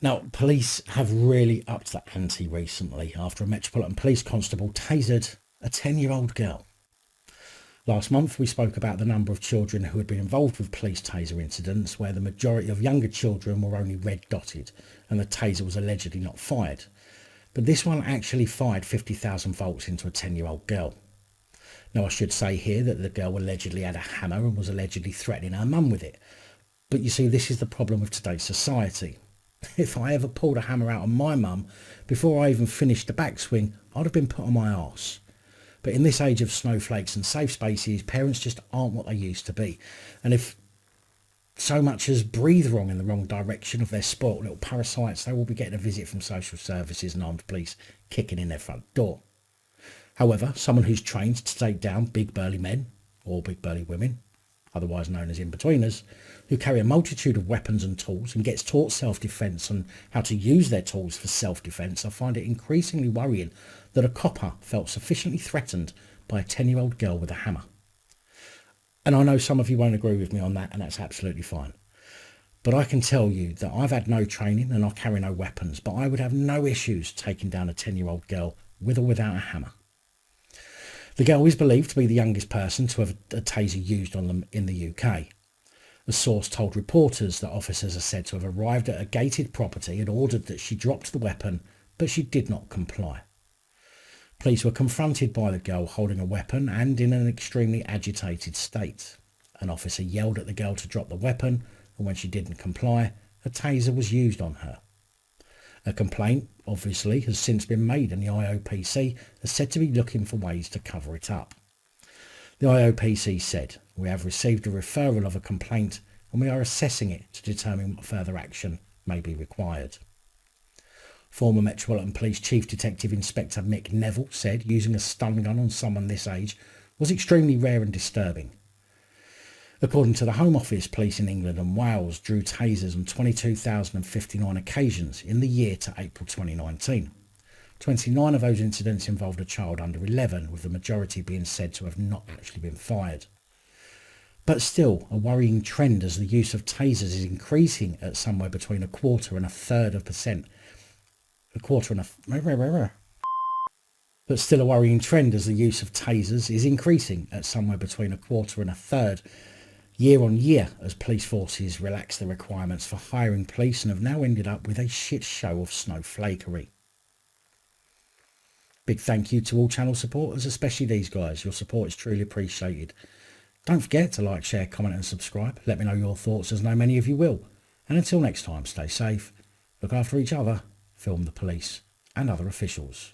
Now, police have really upped the ante recently after a Metropolitan police constable tasered a 10-year-old girl. Last month, we spoke about the number of children who had been involved with police taser incidents where the majority of younger children were only red dotted and the taser was allegedly not fired. But this one actually fired 50,000 volts into a 10-year-old girl. Now, I should say here that the girl allegedly had a hammer and was allegedly threatening her mum with it. But you see, this is the problem with today's society. If I ever pulled a hammer out on my mum before I even finished the backswing, I'd have been put on my arse. But in this age of snowflakes and safe spaces, parents just aren't what they used to be. And if so much as breathe wrong in the wrong direction of their sport, little parasites, they will be getting a visit from social services and armed police kicking in their front door. However, someone who's trained to take down big burly men, or big burly women, otherwise known as in-betweeners, who carry a multitude of weapons and tools and gets taught self-defence and how to use their tools for self-defence, I find it increasingly worrying that a copper felt sufficiently threatened by a 10-year-old girl with a hammer. And I know some of you won't agree with me on that, and that's absolutely fine. But I can tell you that I've had no training and I carry no weapons, but I would have no issues taking down a 10-year-old girl with or without a hammer. The girl is believed to be the youngest person to have a taser used on them in the UK. A source told reporters that officers are said to have arrived at a gated property and ordered that she dropped the weapon, but she did not comply. Police were confronted by the girl holding a weapon and in an extremely agitated state. An officer yelled at the girl to drop the weapon, and when she didn't comply, a taser was used on her. A complaint, obviously, has since been made and the IOPC is said to be looking for ways to cover it up. The IOPC said, "We have received a referral of a complaint and we are assessing it to determine what further action may be required." Former Metropolitan Police Chief Detective Inspector Mick Neville said using a stun gun on someone this age was extremely rare and disturbing. According to the Home Office, police in England and Wales drew tasers on 22,059 occasions in the year to April 2019. 29 of those incidents involved a child under 11, with the majority being said to have not actually been fired. But still, a worrying trend as the use of tasers is increasing at somewhere between a quarter and a third of percent. But still a worrying trend as the use of tasers is increasing at somewhere between a quarter and a third year on year as police forces relax the requirements for hiring police and have now ended up with a shit show of snowflakery. Big thank you to all channel supporters, especially these guys. Your support is truly appreciated. Don't forget to like, share, comment and subscribe. Let me know your thoughts, as I know many of you will. And until next time, stay safe, look after each other, film the police and other officials.